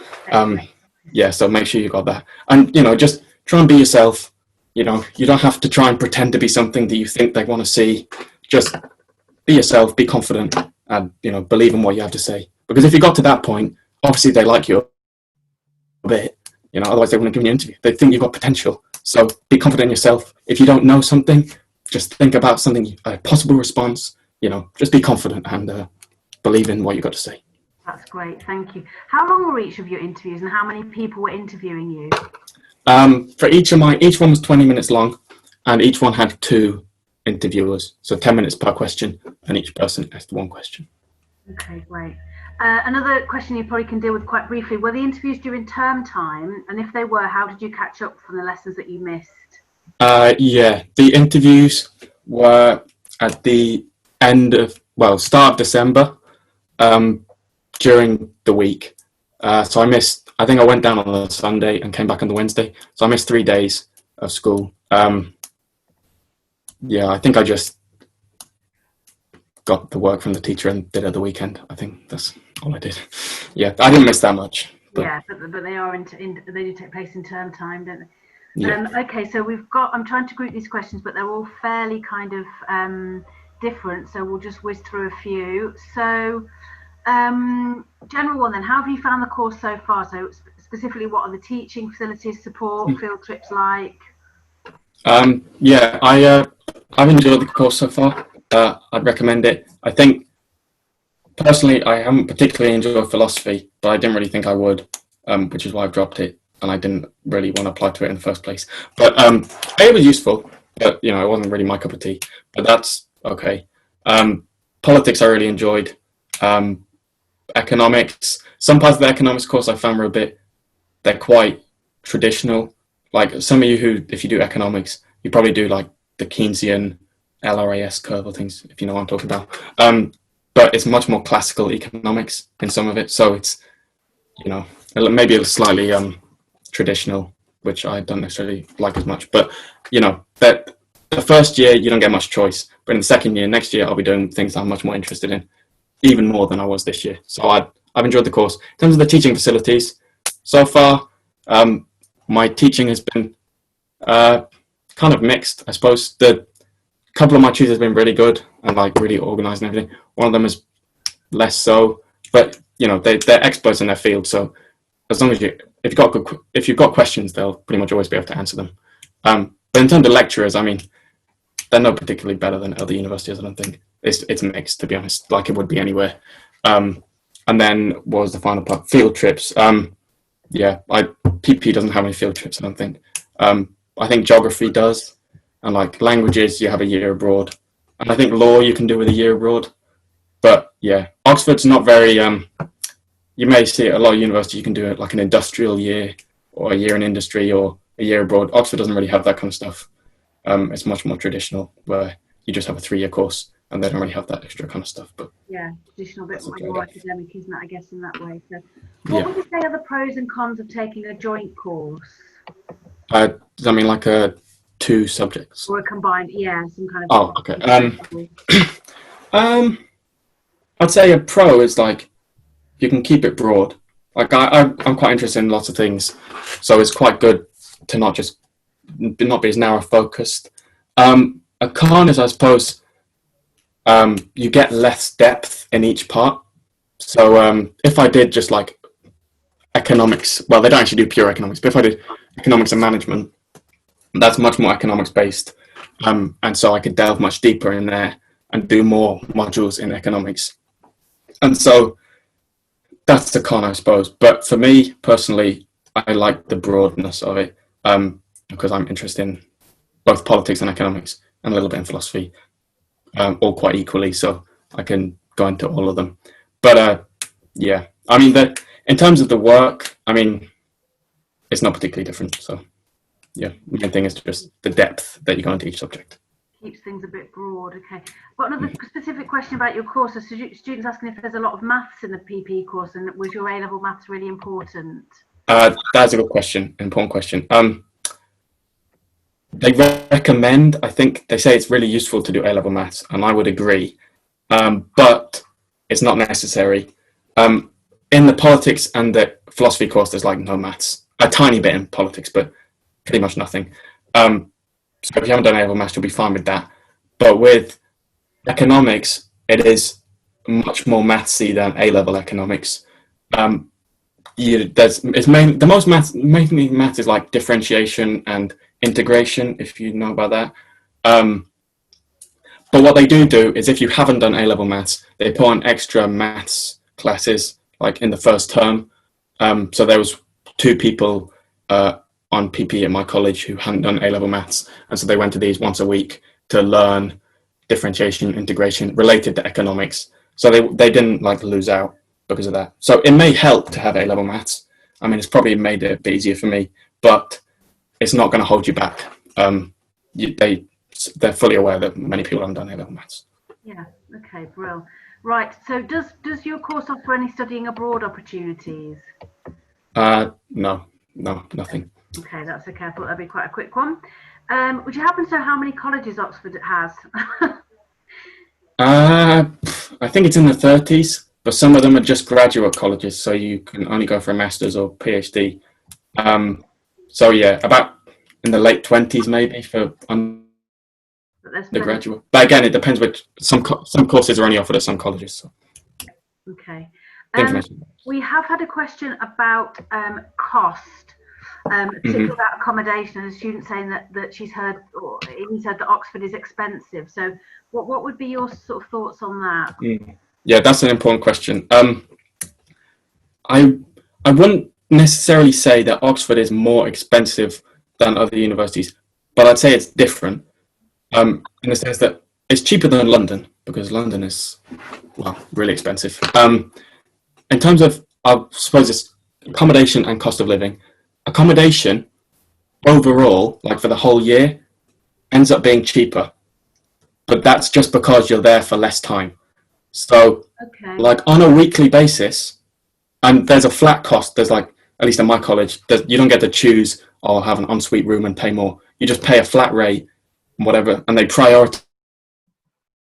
Yeah, so make sure you got that. And, you know, just try and be yourself. You know, you don't have to try and pretend to be something that you think they want to see. Just be yourself, be confident, and, you know, believe in what you have to say. Because if you got to that point, obviously they like you a bit, otherwise they wouldn't give you an interview. They think you've got potential. So be confident in yourself. If you don't know something, just think about something, a possible response, just be confident and believe in what you've got to say. That's great, thank you. How long were each of your interviews and how many people were interviewing you? For each one was 20 minutes long, and each one had 2 interviewers, so 10 minutes per question, and each person asked 1 question. Okay, great. Another question you probably can deal with quite briefly, were the interviews during term time? And if they were, how did you catch up from the lessons that you missed? Yeah, the interviews were at the start of December, during the week. So I think I went down on a Sunday and came back on the Wednesday. So I missed 3 days of school. Yeah, I think I just got the work from the teacher and did it at the weekend. I think that's all I did. Yeah, I didn't miss that much. But. Yeah, but they are they do take place in term time, don't they? Yeah. Okay, so I'm trying to group these questions, but they're all fairly kind of different. So we'll just whiz through a few. So general one then, how have you found the course so far? So specifically, what are the teaching facilities, support, field trips like? Yeah, I've enjoyed the course so far. I'd recommend it. I think personally I haven't particularly enjoyed philosophy, but I didn't really think I would, which is why I've dropped it, and I didn't really want to apply to it in the first place. But it was useful, but it wasn't really my cup of tea. But that's okay. Politics I really enjoyed. Economics, some parts of the economics course I found they're quite traditional. Like some of you who, if you do economics, you probably do like the Keynesian LRAS curve or things, if you know what I'm talking about. But it's much more classical economics in some of it. So it's, maybe a slightly traditional, which I don't necessarily like as much. But, that the first year you don't get much choice. But in the second year, next year, I'll be doing things I'm much more interested in, even more than I was this year. So I've enjoyed the course. In terms of the teaching facilities, so far, my teaching has been kind of mixed, I suppose. The couple of my tutors have been really good and like really organised and everything. One of them is less so, but they're experts in their field. So as long as if you've got questions, they'll pretty much always be able to answer them. But in terms of lecturers, I mean, they're not particularly better than other universities. I don't think it's mixed, to be honest, like it would be anywhere. And then what was the final part? Field trips. Yeah, PP doesn't have any field trips, I don't think. I think geography does, and like languages, you have a year abroad, and I think law you can do with a year abroad. But yeah, Oxford's not very. You may see at a lot of universities you can do it like an industrial year, or a year in industry, or a year abroad. Oxford doesn't really have that kind of stuff. It's much more traditional, where you just have a 3-year course, and they don't really have that extra kind of stuff. But yeah, traditional, bit more academic, isn't it? I guess in that way. So, what would you say are the pros and cons of taking a joint course? Does that mean like 2 subjects? Or a combined, some kind of. Oh, okay. I'd say a pro is like you can keep it broad. Like I'm quite interested in lots of things, so it's quite good to not be as narrow focused. A con is, I suppose, you get less depth in each part. So if I did just like economics, well, they don't actually do pure economics, but if I did economics and management, that's much more economics based, and so I could delve much deeper in there and do more modules in economics. And so that's the con, I suppose. But for me personally, I like the broadness of it, because I'm interested in both politics and economics and a little bit in philosophy, all quite equally, so I can go into all of them. But yeah, I mean, in terms of the work, I mean, it's not particularly different. So yeah, the main thing is just the depth that you go into each subject. Keeps things a bit broad. Okay. Got another specific question about your course. So students asking if there's a lot of maths in the PP course, and was your A-level maths really important? That's a good question, important question. They recommend, I think they say it's really useful to do A-level maths, and I would agree, but it's not necessary. In the politics and the philosophy course, there's like no maths, a tiny bit in politics, but pretty much nothing. So if you haven't done A-level maths, you'll be fine with that. But with economics, it is much more mathsy than A-level economics. The most mainly math is like differentiation and integration, if you know about that. But what they do is, if you haven't done A-level maths, they put on extra maths classes like in the first term. So there was 2 people on PP at my college who hadn't done A-level maths, and so they went to these once a week to learn differentiation, integration related to economics. So they didn't like lose out because of that. So it may help to have A-level maths. I mean, it's probably made it a bit easier for me, but it's not going to hold you back. They're fully aware that many people haven't done A-level maths. Yeah. Okay. Brilliant. Right. So does your course offer any studying abroad opportunities? No, nothing. Okay, that's okay. I thought that'd be quite a quick one. Would you happen to know how many colleges Oxford has? I think it's in the 30s, but some of them are just graduate colleges, so you can only go for a master's or PhD. So yeah, about in the late 20s maybe for undergraduate. But again, it depends which. Some courses are only offered at some colleges. So. Okay. We have had a question about cost, particularly about accommodation, and a student saying that he's heard that Oxford is expensive. So what would be your sort of thoughts on that? Yeah, that's an important question. I wouldn't necessarily say that Oxford is more expensive than other universities, but I'd say it's different in the sense that it's cheaper than London, because London is, well, really expensive. In terms of, I suppose it's accommodation and cost of living. Accommodation overall, like for the whole year, ends up being cheaper, but that's just because you're there for less time. So, like on a weekly basis, and there's a flat cost. There's like, at least in my college, you don't get to choose or have an ensuite room and pay more. You just pay a flat rate, whatever, and they prioritize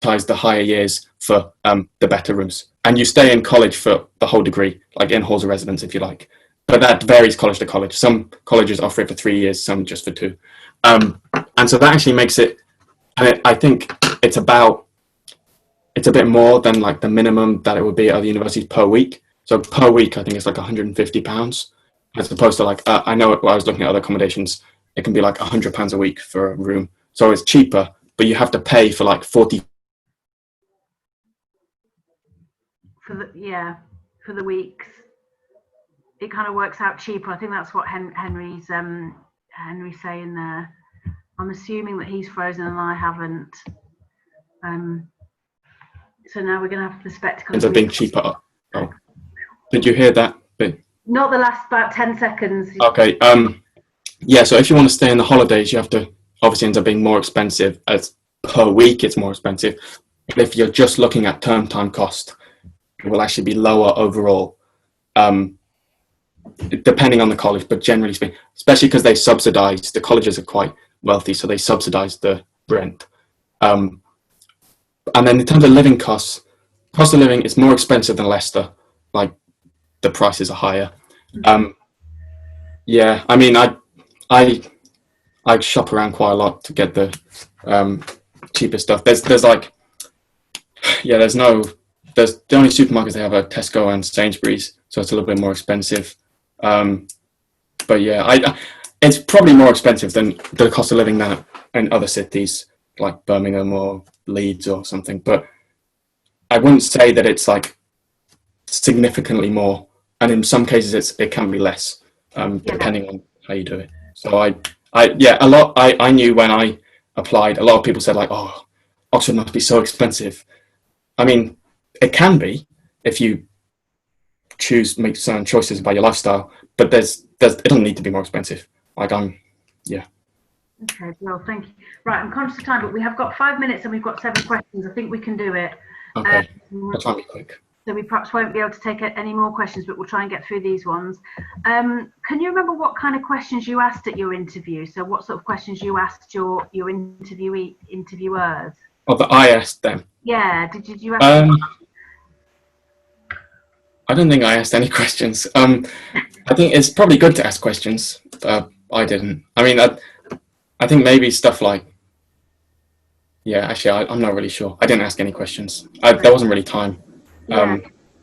the higher years for the better rooms. And you stay in college for the whole degree, like in halls of residence, if you like. But that varies college to college. Some colleges offer it for 3 years, some just for 2. And so that actually makes it, and I think it's a bit more than like the minimum that it would be at other universities per week. So per week, I think it's like £150, as opposed to like, I know when I was looking at other accommodations, it can be like £100 a week for a room. So it's cheaper, but you have to pay for like 40. For the weeks, it kind of works out cheaper. I think that's what Henry's saying there. I'm assuming that he's frozen and I haven't. So now we're going to have the spectacles. Ends up being cheaper. Oh, did you hear that bit? Not the last about 10 seconds. Okay. Yeah. So if you want to stay in the holidays, you have to obviously ends up being more expensive. As per week, it's more expensive. But if you're just looking at term time cost, it will actually be lower overall, depending on the college, but generally speaking, especially because they subsidize, the colleges are quite wealthy, so they subsidize the rent. And then in terms of living cost of living is more expensive than Leicester, like the prices are higher. Yeah, I mean, I shop around quite a lot to get the cheaper stuff. There's like, yeah, there's the only supermarkets they have are Tesco and Sainsbury's, so it's a little bit more expensive. But yeah, it's probably more expensive than the cost of living than in other cities like Birmingham or Leeds or something. But I wouldn't say that it's like significantly more, and in some cases it can be less, depending on how you do it. So I knew when I applied, a lot of people said like, oh, Oxford must be so expensive. I mean, it can be if you make certain choices about your lifestyle, but it doesn't need to be more expensive. Like yeah. Okay, well, thank you. Right, I'm conscious of time, but we have got 5 minutes and we've got 7 questions. I think we can do it. Okay, I'll try and be quick. So we perhaps won't be able to take any more questions, but we'll try and get through these ones. Can you remember what kind of questions you asked at your interview? So what sort of questions you asked your interviewers? Oh, that I asked them? Yeah, did you ask I don't think I asked any questions. I think it's probably good to ask questions. I didn't. I mean, I think maybe stuff like, yeah, actually, I'm not really sure. I didn't ask any questions. There wasn't really time. Yeah.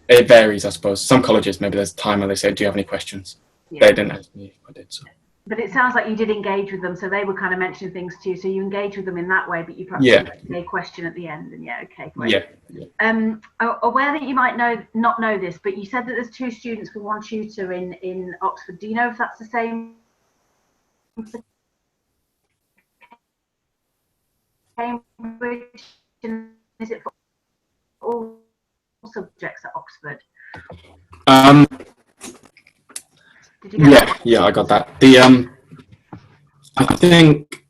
It varies, I suppose. Some colleges, maybe there's a time where they say, do you have any questions? Yeah. They didn't ask me if I did, so. But it sounds like you did engage with them, so they were kind of mentioning things to you. So you engage with them in that way, but you perhaps Yeah. a question at the end. And yeah, okay, great. Yeah. Aware that you might not know this, but you said that there's 2 students with 1 tutor in Oxford. Do you know if that's the same for Cambridge? And is it for all subjects at Oxford? Did you get that? Yeah, I got that. I think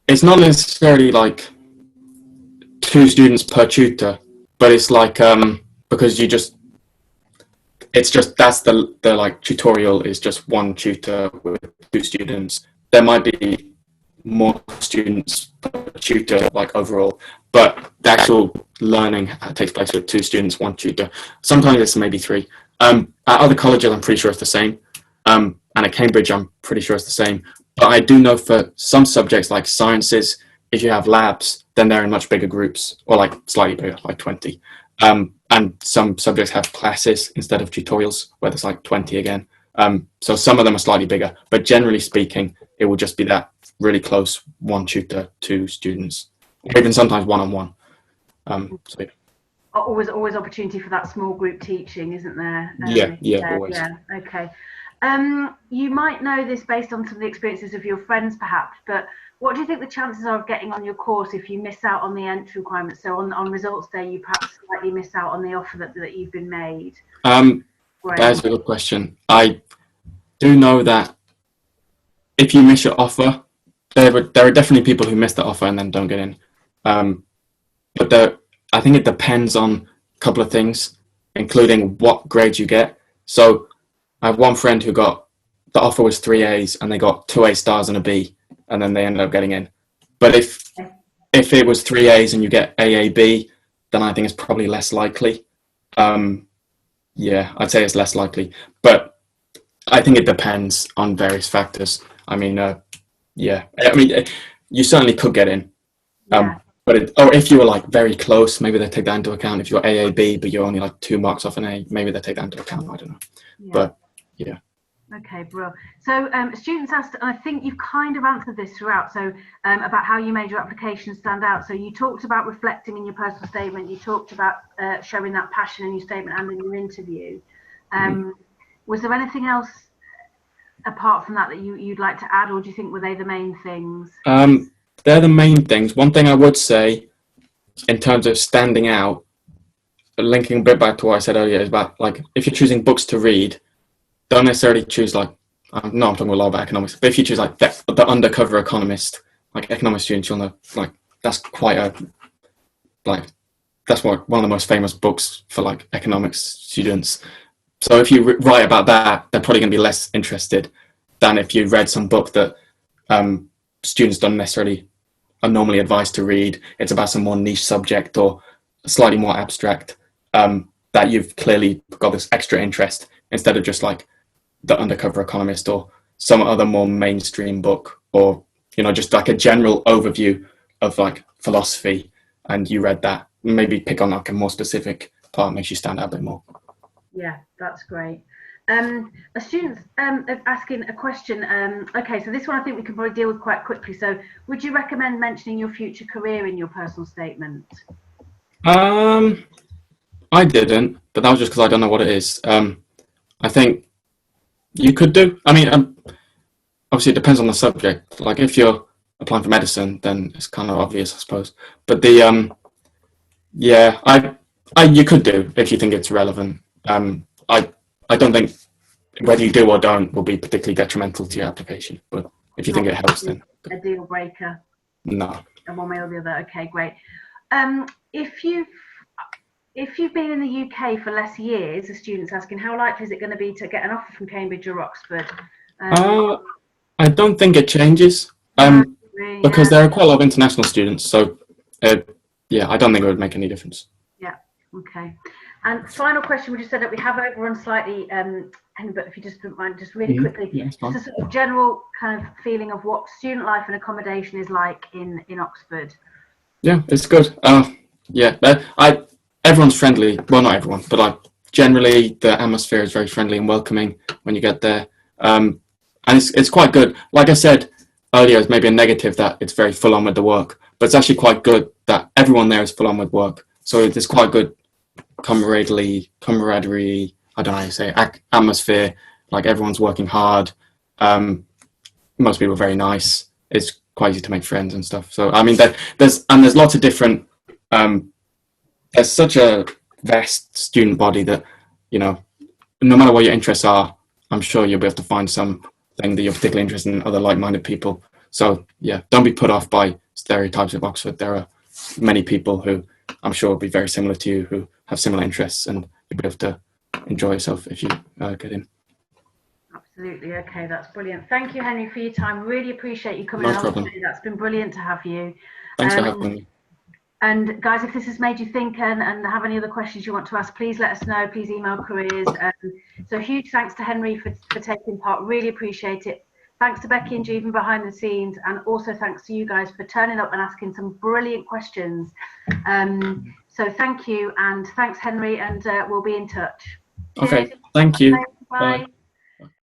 it's not necessarily like 2 students per tutor, but it's like because it's just that's the like tutorial is just 1 tutor with 2 students. There might be more students per tutor like overall, but the actual learning takes place with 2 students, 1 tutor. Sometimes it's maybe 3. At other colleges, I'm pretty sure it's the same, and at Cambridge, I'm pretty sure it's the same. But I do know for some subjects like sciences, if you have labs, then they're in much bigger groups, or like slightly bigger, like 20. And some subjects have classes instead of tutorials, where there's like 20 again. So some of them are slightly bigger, but generally speaking, it will just be that really close 1 tutor, 2 students, or even sometimes one-on-one. So yeah. Always opportunity for that small group teaching, isn't there? Always. Yeah, okay. You might know this based on some of the experiences of your friends, perhaps, but what do you think the chances are of getting on your course if you miss out on the entry requirements? So on results day, you perhaps slightly miss out on the offer that you've been made. That's a good question. I do know that if you miss your offer, there are definitely people who miss the offer and then don't get in. But I think it depends on a couple of things, including what grades you get. So I have one friend who got, the offer was 3 A's and they got 2 A stars and a B, and then they ended up getting in. But if it was 3 A's and you get AAB, then I think it's probably less likely. Yeah, I'd say it's less likely. But I think it depends on various factors. I mean, you certainly could get in. But or if you were like very close, maybe they take that into account. If you're AAB, but you're only like 2 marks off an A, maybe they take that into account. I don't know. Yeah. But yeah. Okay, bro. So students asked, and I think you've kind of answered this throughout, so about how you made your application stand out. So you talked about reflecting in your personal statement, you talked about showing that passion in your statement and in your interview. Was there anything else apart from that you'd like to add, or do you think were they the main things? They're the main things. One thing I would say in terms of standing out, linking a bit back to what I said earlier, is about like if you're choosing books to read, don't necessarily choose like, no, I'm talking a lot about economics, but if you choose like the undercover economist, like economics students, you'll know like that's quite a, like that's one of the most famous books for like economics students. So if you write about that, they're probably going to be less interested than if you read some book that students don't necessarily are normally advised to read. It's about some more niche subject or slightly more abstract, that you've clearly got this extra interest instead of just like the undercover economist or some other more mainstream book, or just like a general overview of like philosophy, and you read that, maybe pick on like a more specific part, makes you stand out a bit more. Yeah, that's great. A student's asking a question. Okay, so this one I think we can probably deal with quite quickly. So would you recommend mentioning your future career in your personal statement? I didn't, but that was just because I don't know what it is. I think you could do. I mean, obviously it depends on the subject. Like if you're applying for medicine, then it's kind of obvious, I suppose. But you could do if you think it's relevant. I don't think whether you do or don't will be particularly detrimental to your application. But if you think it helps, then a deal breaker. No. One way or the other. Okay, great. If you've been in the UK for less years, the student's asking, how likely is it going to be to get an offer from Cambridge or Oxford? I don't think it changes, because there are quite a lot of international students. So, I don't think it would make any difference. Yeah. Okay. And final question, we just said that we have overrun slightly, but if you just don't mind, just really quickly, just a sort of general kind of feeling of what student life and accommodation is like in Oxford. Yeah, it's good. everyone's friendly. Well, not everyone, but like generally the atmosphere is very friendly and welcoming when you get there. And it's quite good. Like I said earlier, it's maybe a negative that it's very full on with the work, but it's actually quite good that everyone there is full on with work. So it's quite good camaraderie, I don't know how you say it, atmosphere. Like everyone's working hard. Most people are very nice. It's quite easy to make friends and stuff. So I mean, there's lots of different. There's such a vast student body that, you know, no matter what your interests are, I'm sure you'll be able to find something that you're particularly interested in, other like-minded people. So yeah, don't be put off by stereotypes of Oxford. There are many people who I'm sure will be very similar to you, who have similar interests, and you'll be able to enjoy yourself if you get in. Absolutely. Okay, that's brilliant. Thank you, Henry, for your time. Really appreciate you coming No problem. today. That's been brilliant to have you. Thanks for having me. And guys, if this has made you think and have any other questions you want to ask, please let us know. Please email careers. So huge thanks to Henry for taking part. Really appreciate it. Thanks to Becky and Jeevan behind the scenes, and also thanks to you guys for turning up and asking some brilliant questions. So thank you, and thanks Henry, and we'll be in touch. Okay, thank you. Bye. Bye.